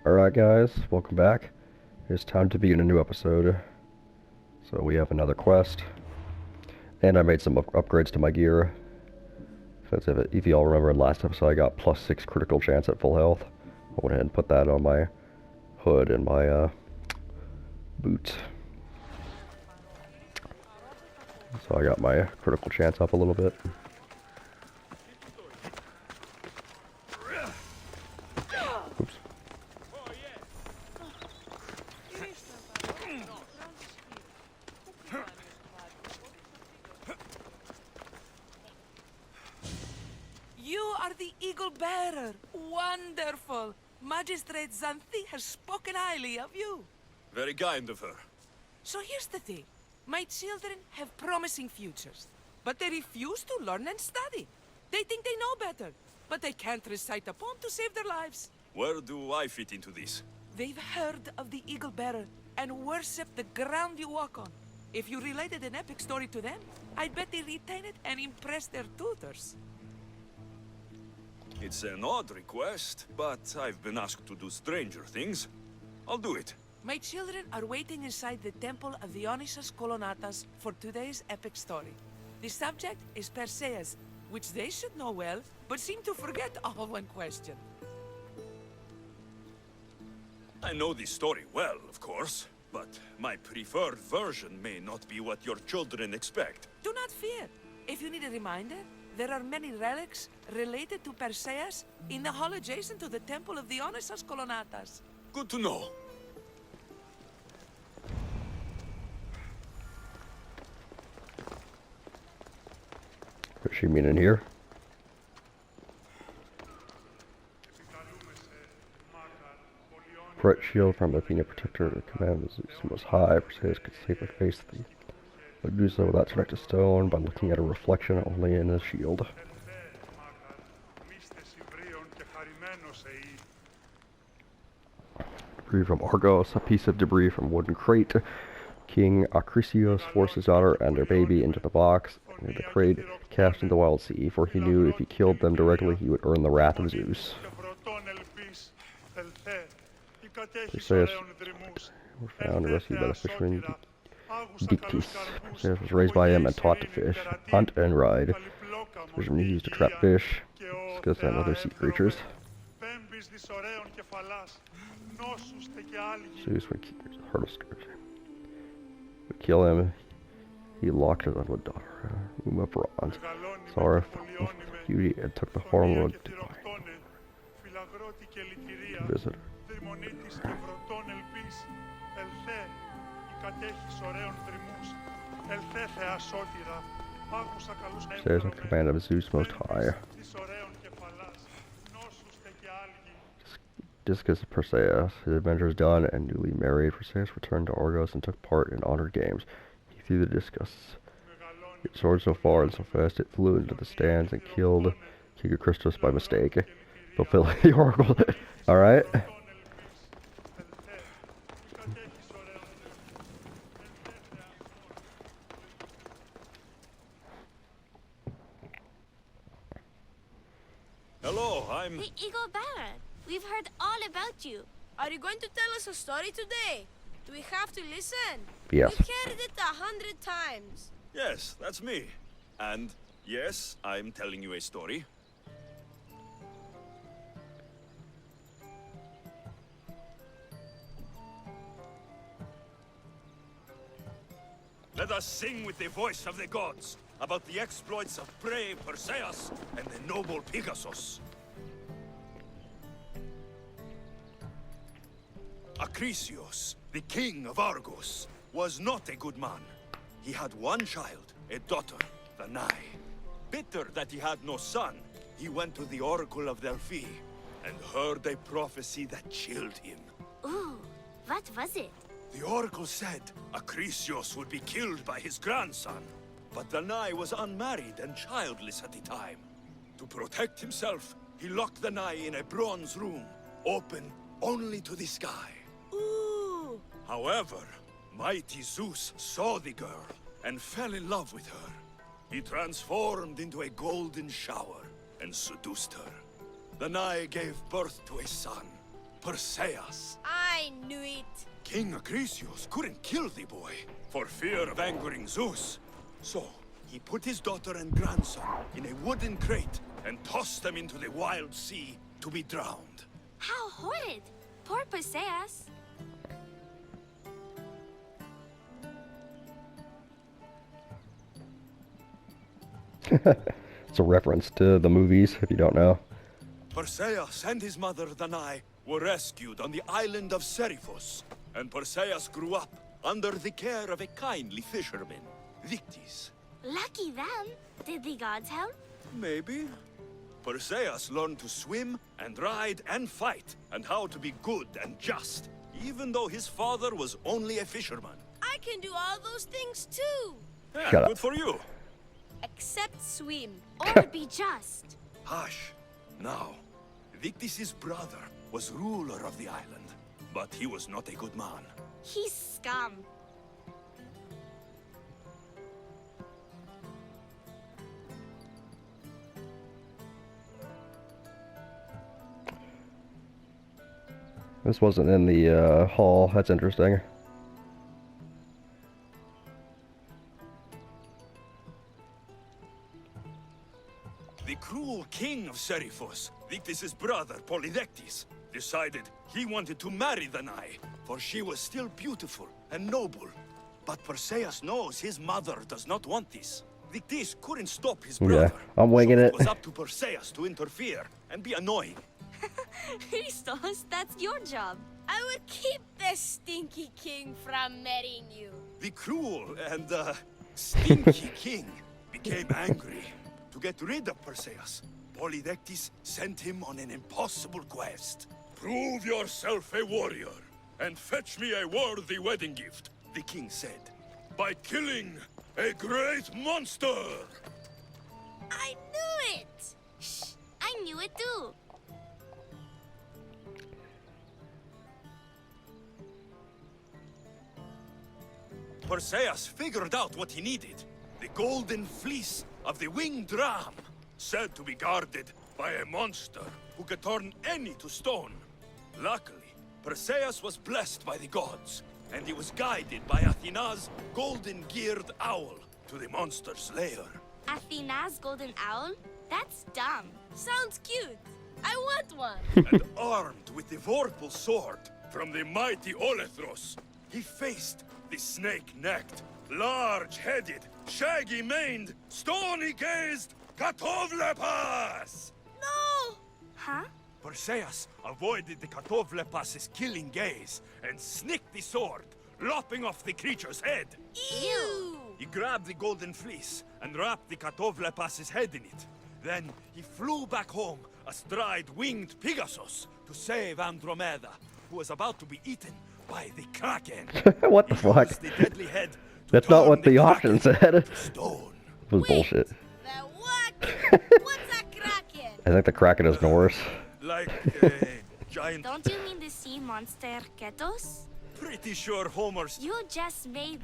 Alright guys, welcome back. It's time to begin a new episode. So we have another quest. And I made some upgrades to my gear. If you all remember in last episode I got +6 critical chance at full health. I went ahead and put that on my hood and my boots. So I got my critical chance up a little bit. Oops. You are the Eagle Bearer. Wonderful. Magistrate Xanthi has spoken highly of you. Very kind of her. So here's the thing. My children have promising futures, but they refuse to learn and study. They think they know better, but they can't recite a poem to save their lives. Where do I fit into this? They've heard of the Eagle Bearer and worship the ground you walk on. If you related an epic story to them, I bet they retain it and impress their tutors. It's an odd request, but I've been asked to do stranger things. I'll do it. My children are waiting inside the Temple of Dionysus Kolonatas for today's epic story. The subject is Perseus, which they should know well, but seem to forget all when questioned. I know this story well, of course, but my preferred version may not be what your children expect. Do not fear. If you need a reminder, there are many relics related to Perseus in the hall adjacent to the Temple of Dionysus Kolonatas. Good to know. What she mean in here? Bright shield from Athena, protector of the command of Zeus most high. Perseus could safely face thee, but do so without turning to stone by looking at a reflection only in his shield. Debris from Argos, a piece of debris from wooden crate. King Acrisius forced his daughter and her baby into the box, and the crate cast into the wild sea, for he knew if he killed them directly he would earn the wrath of Zeus. Perseus were found and rescued by the fisherman Dictys. Perseus was raised by him and taught to fish, hunt, and ride. The fisherman he used to trap fish, discuss and other sea creatures. Zeus would kill him. He locked his unwed daughter, Uma Bronze, saw her with beauty, and took the hormone to visit her. Perseus at command of Zeus most high. Discus Perseus, his adventures done and newly married, Perseus returned to Argos and took part in honored games. He threw the discus. It soared so far and so fast it flew into the stands and killed King Christos by mistake, fulfilling the oracle. Alright? Hello, I'm... The Eagle Bearer. We've heard all about you. Are you going to tell us a story today? Do we have to listen? Yes. We've heard it 100 times. Yes, that's me. And yes, I'm telling you a story. Let us sing with the voice of the gods about the exploits of brave Perseus and the noble Pegasus. Acrisius, the king of Argos, was not a good man. He had one child, a daughter, Danae. Bitter that he had no son, he went to the oracle of Delphi and heard a prophecy that chilled him. Ooh, what was it? The oracle said Acrisius would be killed by his grandson. But Danae was unmarried and childless at the time. To protect himself, he locked Danae in a bronze room, open only to the sky. Ooh. However, mighty Zeus saw the girl and fell in love with her. He transformed into a golden shower and seduced her. Danae gave birth to a son. Perseus. I knew it. King Acrisius couldn't kill the boy for fear of angering Zeus. So, he put his daughter and grandson in a wooden crate and tossed them into the wild sea to be drowned. How horrid! Poor Perseus. It's a reference to the movies, if you don't know. Perseus and his mother Danae were rescued on the island of Seriphos, and Perseus grew up under the care of a kindly fisherman, Victis. Lucky them. Did the gods help? Maybe. Perseus learned to swim and ride and fight, and how to be good and just, even though his father was only a fisherman. I can do all those things too. Yeah, Shut up. good for you. Except swim. Or be just. Hush. Now, Victis' brother was ruler of the island, but he was not a good man. He's scum. This wasn't in the hall. That's interesting. The cruel king of Seriphos, Victis' brother Polydectes, decided he wanted to marry Danae, for she was still beautiful and noble. But Perseus knows his mother does not want this. Victis couldn't stop his brother. I'm winging so it. It was up to Perseus to interfere and be annoying. Christos, that's your job. I will keep the stinky king from marrying you. The cruel and stinky king became angry. To get rid of Perseus, Polydectes sent him on an impossible quest. Prove yourself a warrior, and fetch me a worthy wedding gift, the king said, by killing a great monster! I knew it! Shh, I knew it too. Perseus figured out what he needed. The golden fleece of the winged ram, said to be guarded by a monster who could turn any to stone. Luckily, Perseus was blessed by the gods, and he was guided by Athena's golden-geared owl to the monster's lair. Athena's golden owl? That's dumb. Sounds cute. I want one. And armed with the vorpal sword from the mighty Olethros, he faced the snake-necked, large-headed, shaggy-maned, stony-gazed Katovlepas! No! Huh? Perseus avoided the Katovlepas' killing gaze and snicked the sword, lopping off the creature's head. Ew! He grabbed the golden fleece and wrapped the Katovlepas' head in it. Then he flew back home astride winged Pegasus to save Andromeda, who was about to be eaten by the Kraken. What the He fuck? used the deadly head to That's not turn what the option Kraken said. to stone. It was bullshit. The what? What's a kraken? I think the Kraken is Norse. Like a giant... Don't you mean the sea monster Ketos? Pretty sure Homer's... You just made...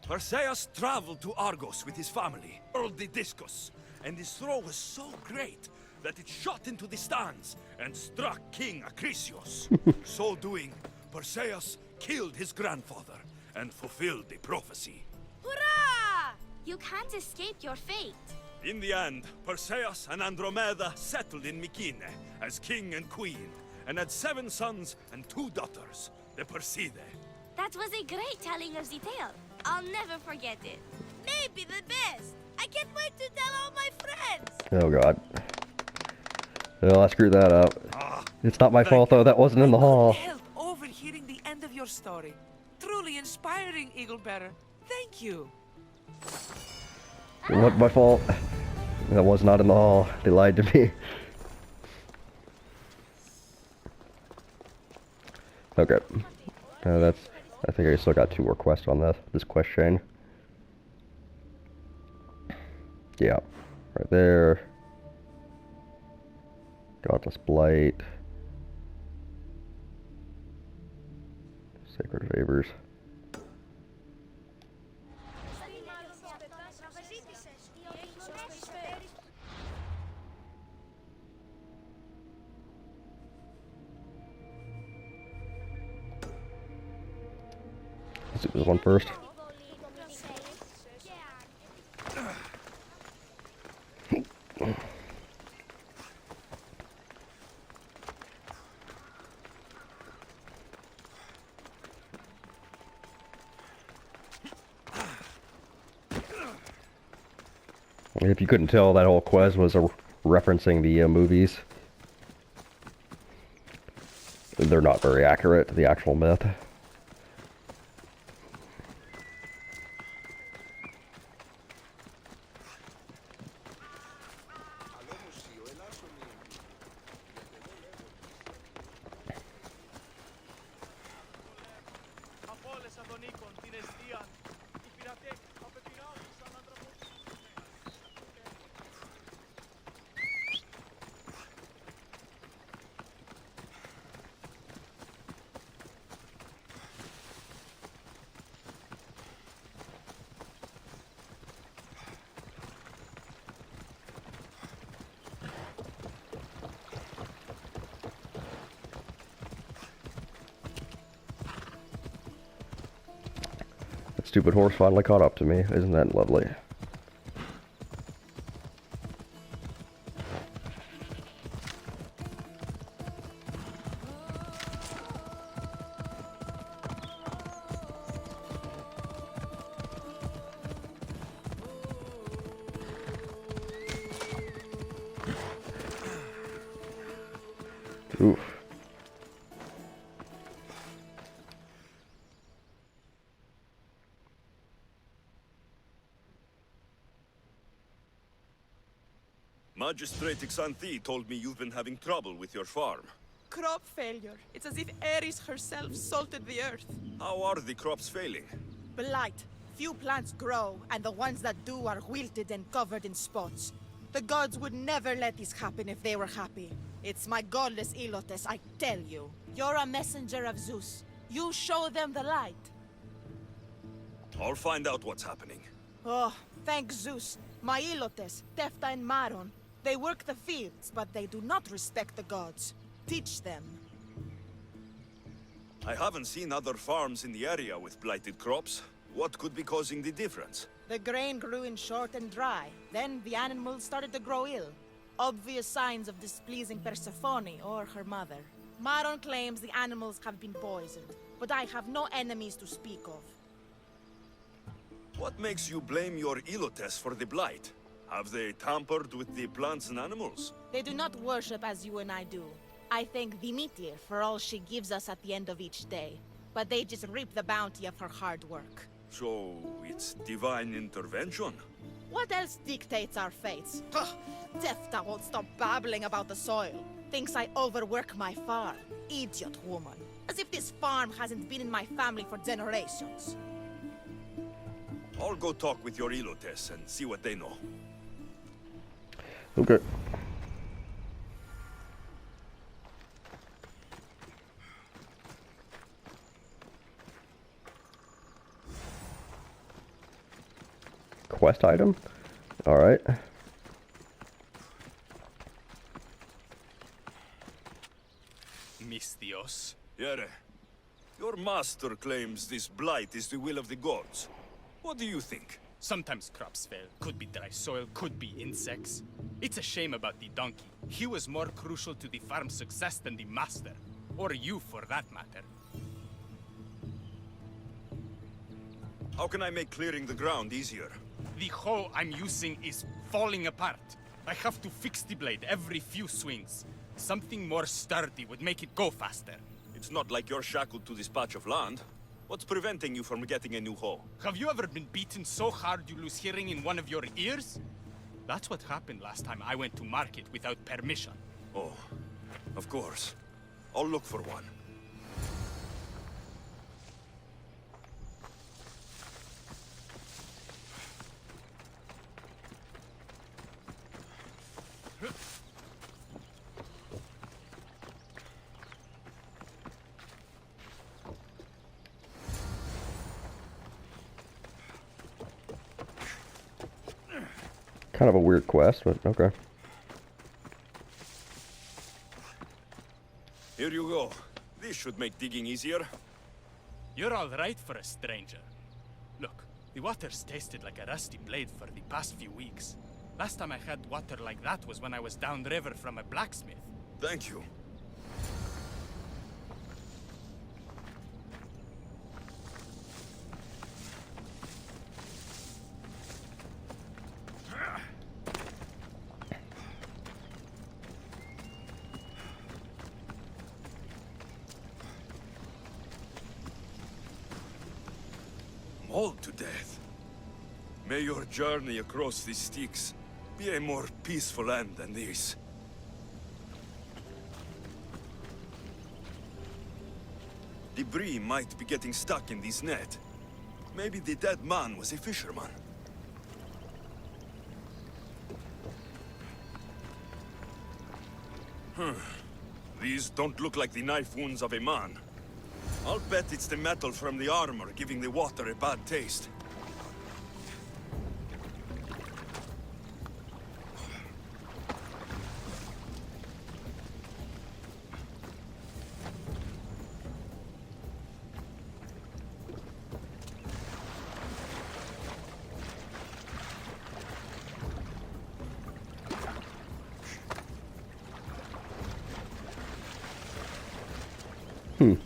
Perseus traveled to Argos with his family, hurled the discus, and his throw was so great that it shot into the stands and struck King Acrisius. So doing, Perseus killed his grandfather and fulfilled the prophecy. Hurrah! You can't escape your fate. In the end, Perseus and Andromeda settled in Mycenae as king and queen, and had 7 sons and 2 daughters, the Perseidae. That was a great telling of the tale. I'll never forget it. Maybe the best. I can't wait to tell all my friends. Oh god. Oh, I screwed that up. Ah, It's not my fault though, that wasn't in the hall. Help overhearing the end of your story. Truly inspiring, Eaglebearer. Thank you. It wasn't my fault. That was not in the hall. They lied to me. Okay. I think I still got 2 more quests on this quest chain. Yeah. Right there. Godless Blight. Sacred Favors. Let's do this one first. If you couldn't tell, that whole quest was referencing the movies. They're not very accurate to the actual myth. That stupid horse finally caught up to me. Isn't that lovely? Oof. Magistrate Xanthi told me you've been having trouble with your farm. Crop failure. It's as if Ares herself salted the earth. How are the crops failing? Blight. Few plants grow, and the ones that do are wilted and covered in spots. The gods would never let this happen if they were happy. It's my godless Ilotes, I tell you. You're a messenger of Zeus. You show them the light. I'll find out what's happening. Oh, thank Zeus. My Ilotes, Tefta and Maron. They work the fields, but they do not respect the gods. Teach them. I haven't seen other farms in the area with blighted crops. What could be causing the difference? The grain grew in short and dry. Then the animals started to grow ill. Obvious signs of displeasing Persephone or her mother. Maron claims the animals have been poisoned, but I have no enemies to speak of. What makes you blame your Ilotes for the blight? Have they tampered with the plants and animals? They do not worship as you and I do. I thank Demeter for all she gives us at the end of each day, but they just reap the bounty of her hard work. So, it's divine intervention? What else dictates our fates? Ugh, Tefta won't stop babbling about the soil. Thinks I overwork my farm. Idiot woman. As if this farm hasn't been in my family for generations. I'll go talk with your Ilotes and see what they know. Okay. Quest item? Alright. Mistios. Yere, your master claims this blight is the will of the gods. What do you think? Sometimes crops fail. Could be dry soil, could be insects. It's a shame about the donkey. He was more crucial to the farm's success than the master. Or you, for that matter. How can I make clearing the ground easier? The hoe I'm using is falling apart. I have to fix the blade every few swings. Something more sturdy would make it go faster. It's not like you're shackled to this patch of land. What's preventing you from getting a new hoe? Have you ever been beaten so hard you lose hearing in one of your ears? That's what happened last time I went to market without permission. Oh, of course. I'll look for one. Kind of a weird quest, but okay. Here you go. This should make digging easier. You're all right for a stranger. Look, the water's tasted like a rusty blade for the past few weeks. Last time I had water like that was when I was downriver from a blacksmith. Thank you. Mauled to death. May your journey across the Styx be a more peaceful end than this. Debris might be getting stuck in this net. Maybe the dead man was a fisherman. These don't look like the knife wounds of a man. I'll bet it's the metal from the armor giving the water a bad taste. Woo!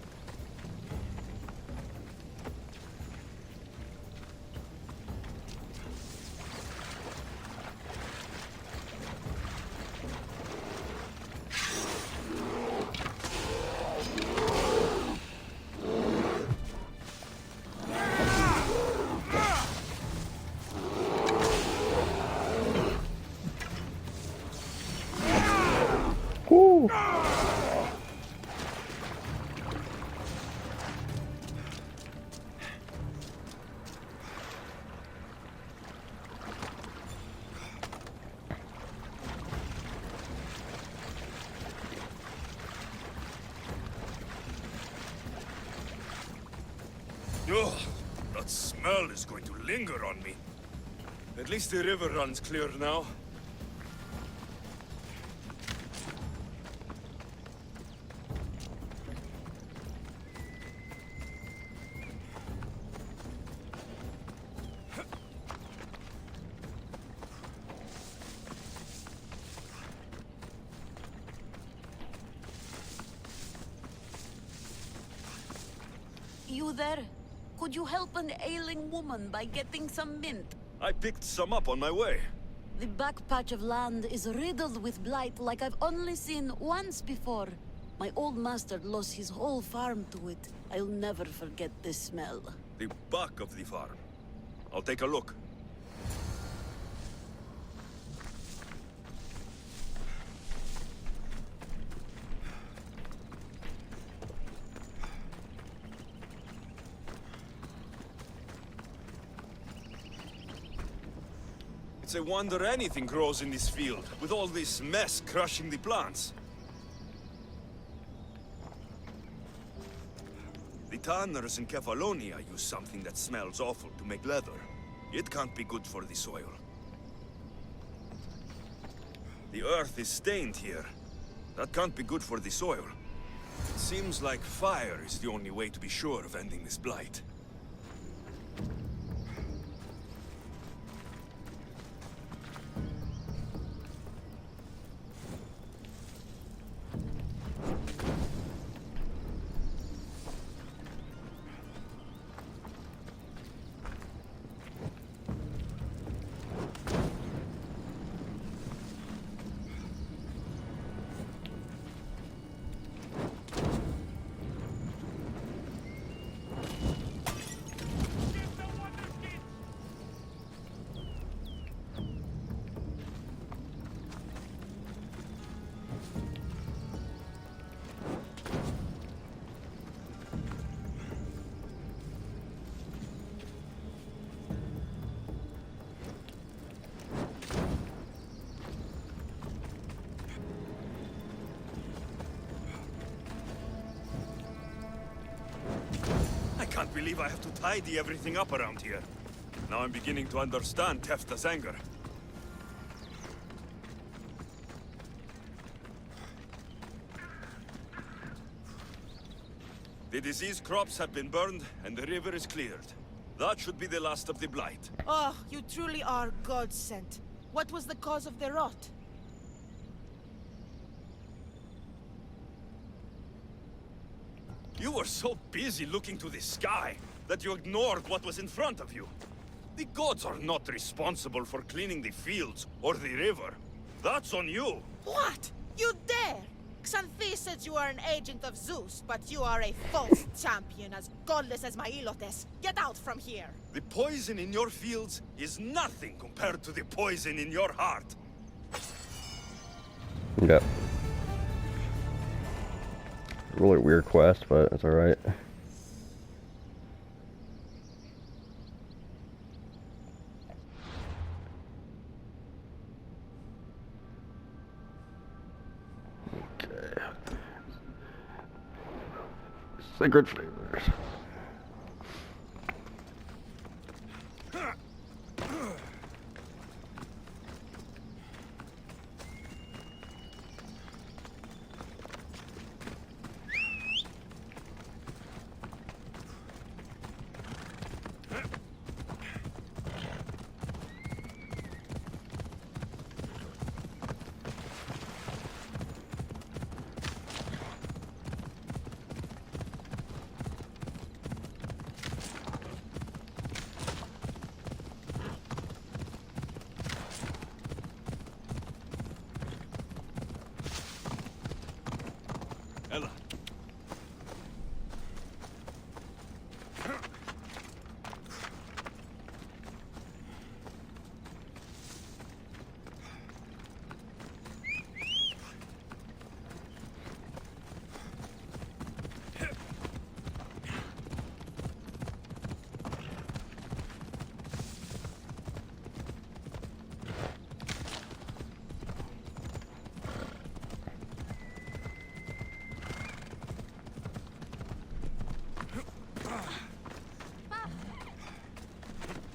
Ugh, that smell is going to linger on me. At least the river runs clear now. You there? Could you help an ailing woman by getting some mint? I picked some up on my way. The back patch of land is riddled with blight like I've only seen once before. My old master lost his whole farm to it. I'll never forget this smell. The back of the farm. I'll take a look. It's a wonder anything grows in this field, with all this mess crushing the plants. The tanners in Kefalonia use something that smells awful to make leather. It can't be good for the soil. The earth is stained here. That can't be good for the soil. It seems like fire is the only way to be sure of ending this blight. I can't believe I have to tidy everything up around here. Now I'm beginning to understand Tefta's anger. The diseased crops have been burned, and the river is cleared. That should be the last of the blight. Oh, you truly are God-sent. What was the cause of the rot? You were so busy looking to the sky that you ignored what was in front of you. The gods are not responsible for cleaning the fields or the river. That's on you. What? You dare? Xanthi says you are an agent of Zeus, but you are a false champion as godless as my Ilotes. Get out from here! The poison in your fields is nothing compared to the poison in your heart. Yep. Really weird quest, but it's alright. Okay. Sacred flavors. Ella.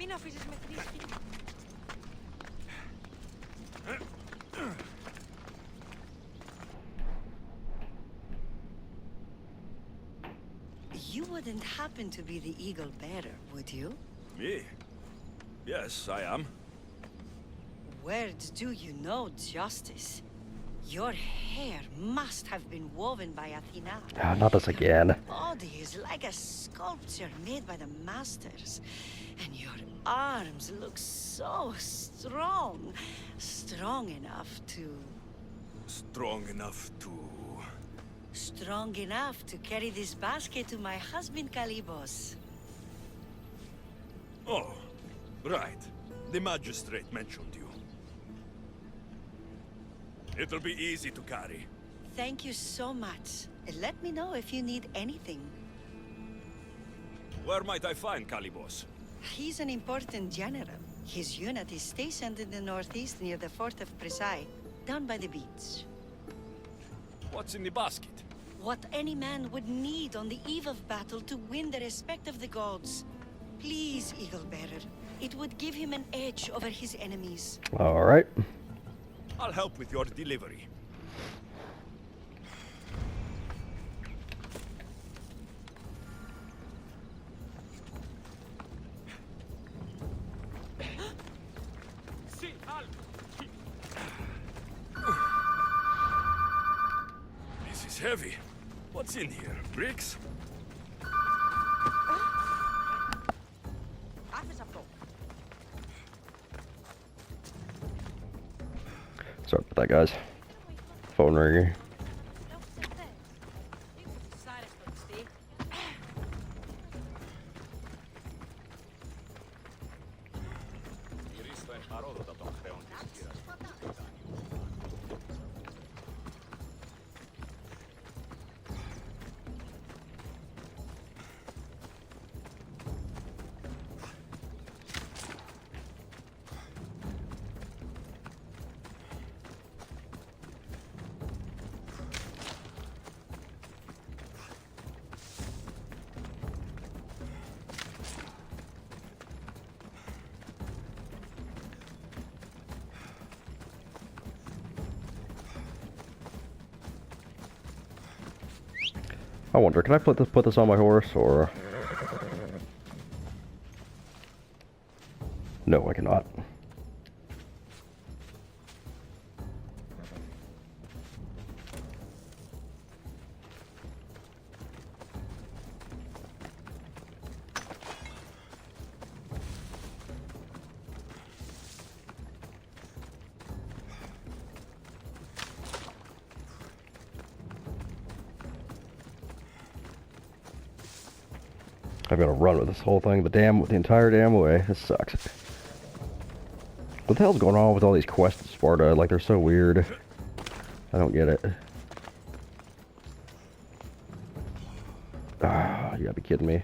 Μην αφήσεις με θρήσκει. You wouldn't happen to be the eagle bearer, would you? Me? Yes, I am. Where do you know justice? Your hair must have been woven by Athena. Ah, not this again. Your body is like a sculpture made by the masters. And your arms look so strong. Strong enough to... Strong enough to... Strong enough to carry this basket to my husband Kalibos. Oh, right. The magistrate mentioned you. It'll be easy to carry. Thank you so much. Let me know if you need anything. Where might I find Kalibos? He's an important general. His unit is stationed in the northeast near the fort of Presai, down by the beach. What's in the basket? What any man would need on the eve of battle to win the respect of the gods. Please, Eagle Bearer. It would give him an edge over his enemies. Alright. I'll help with your delivery. This is heavy. What's in here? Bricks? Sorry about that, guys. Phone ringing. I wonder, can I put this on my horse, or... No, I cannot. I've got to run with this whole thing, the entire damn way. This sucks. What the hell's going on with all these quests in Sparta? Like, they're so weird. I don't get it. Ah, you gotta be kidding me.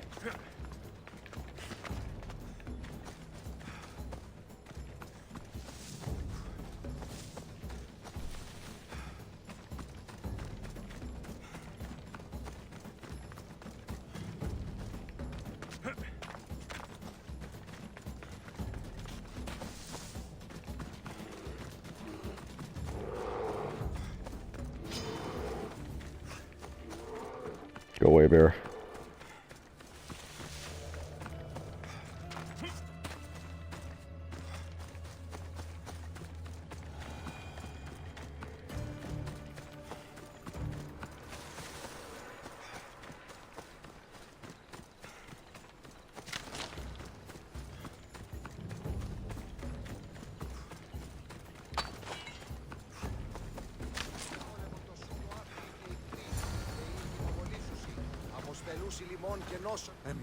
Go away, bear.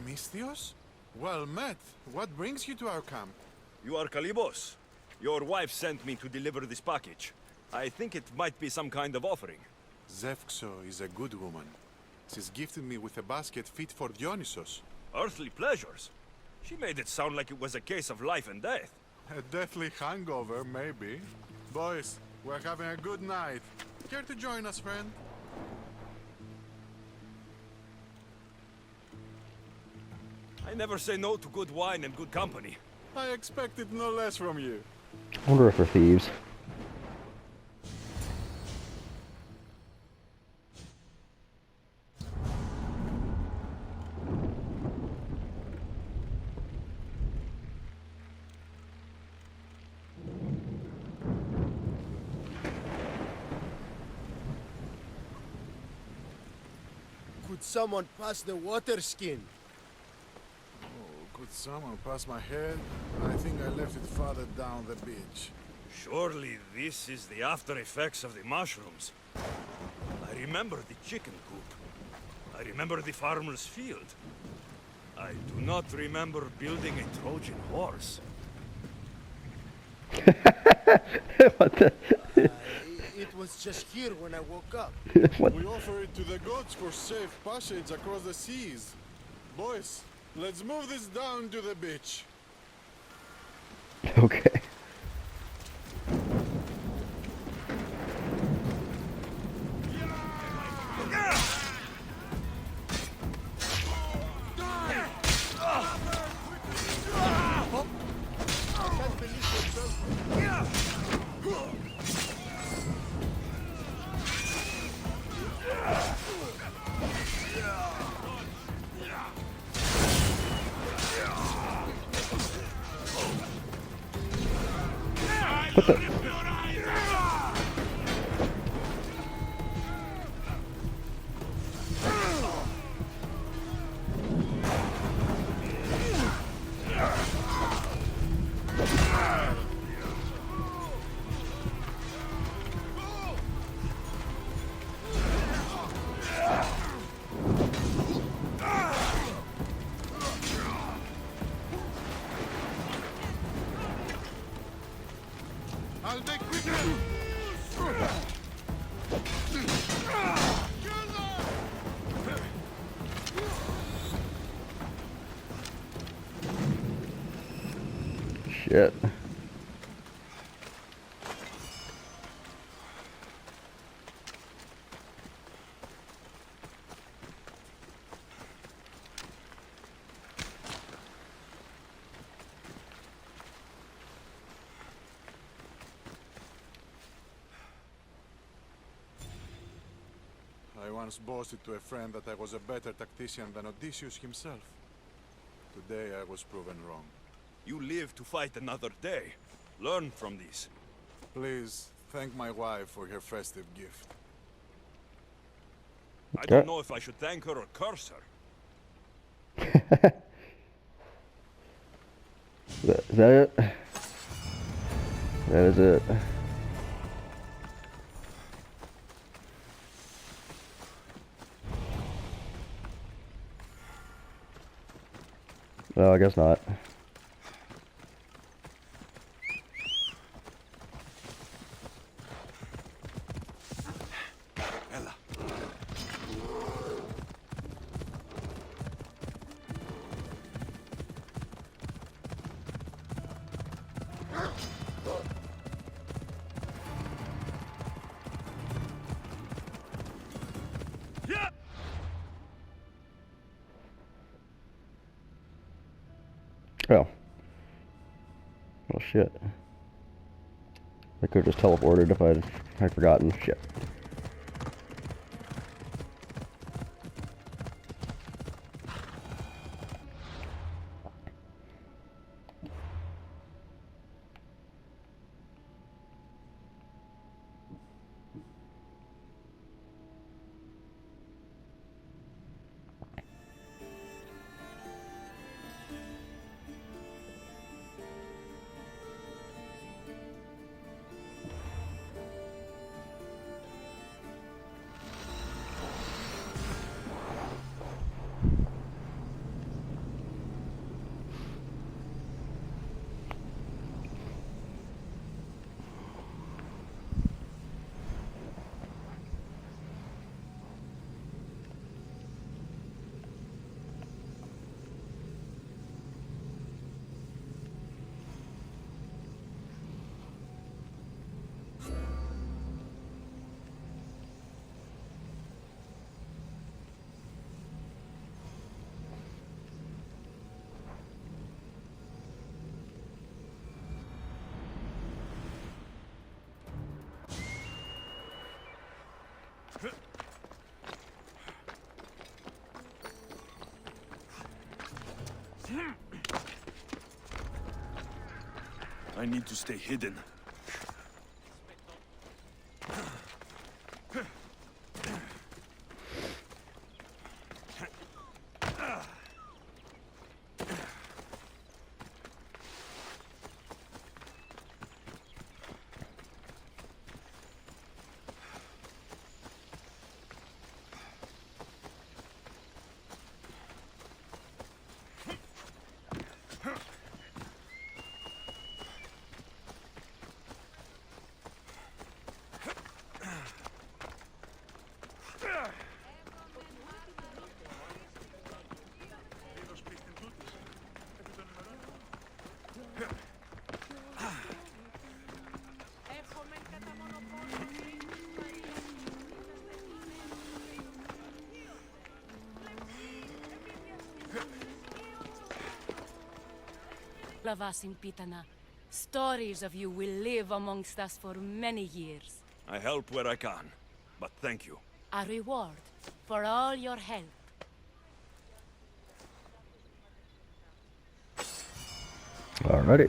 Misthios? Well met. What brings you to our camp? You are Kalibos. Your wife sent me to deliver this package. I think it might be some kind of offering. Zevxo is a good woman. She's gifted me with a basket fit for Dionysos. Earthly pleasures? She made it sound like it was a case of life and death. A deathly hangover, maybe. Boys, we're having a good night. Care to join us, friend? I never say no to good wine and good company. I expected no less from you. I wonder if they're thieves. Could someone pass the water skin? Could someone pass my head? I think I left it farther down the beach. Surely this is the after effects of the mushrooms. I remember the chicken coop. I remember the farmer's field. I do not remember building a Trojan horse. What the? It was just here when I woke up. What? We offer it to the gods for safe passage across the seas. Boys, let's move this down to the beach. Okay. What the? I'll be quick. Shit. I once boasted to a friend that I was a better tactician than Odysseus himself. Today I was proven wrong. You live to fight another day. Learn from these. Please, thank my wife for her festive gift. I don't know if I should thank her or curse her. Is that it? That is it. No, I guess not. Ella. Yeah. Oh. Oh shit. I could have just teleported if I'd forgotten. Shit. I need to stay hidden. Of us in Pitana. Stories of you will live amongst us for many years. I help where I can, but thank you. A reward for all your help. Alrighty.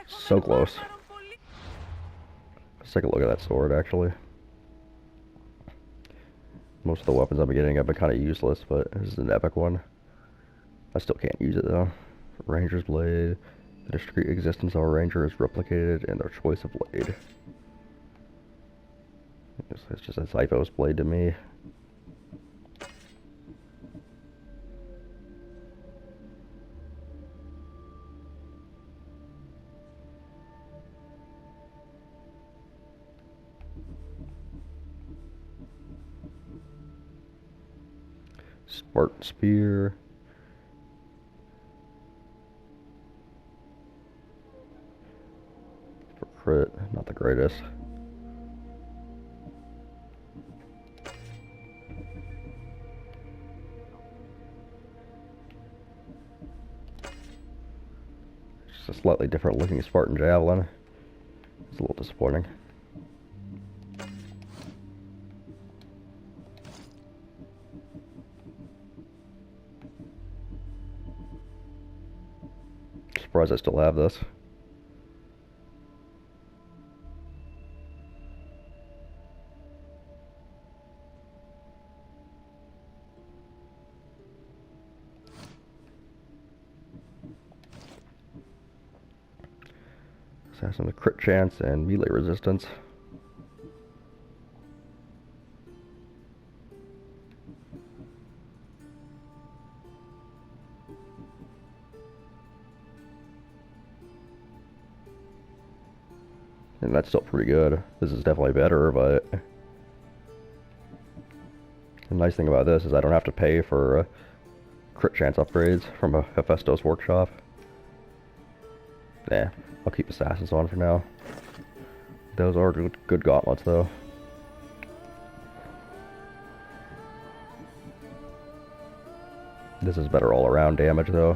So close. Let's take a look at that sword, actually. Most of the weapons I'm getting have been kind of useless, but this is an epic one. I still can't use it, though. Ranger's Blade. The discrete existence of a ranger is replicated in their choice of blade. It's just a Zyphos blade to me. Spartan Spear. For crit, not the greatest. It's a slightly different looking Spartan javelin. It's a little disappointing. Surprised I still have this. Assassin with crit chance and melee resistance. And that's still pretty good. This is definitely better, but the nice thing about this is I don't have to pay for crit chance upgrades from a Hephaestus workshop. Yeah, I'll keep assassins on for now. Those are good gauntlets, though. This is better all-around damage, though,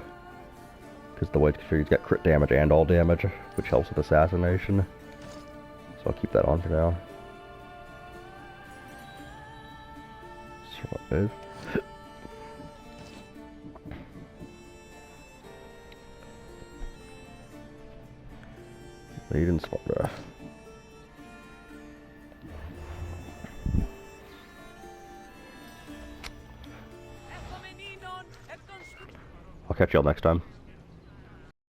because the way it's configured, you get crit damage and all damage, which helps with assassination. So I'll keep that on for now. Survive. Lead in Sparta. I'll catch y'all next time.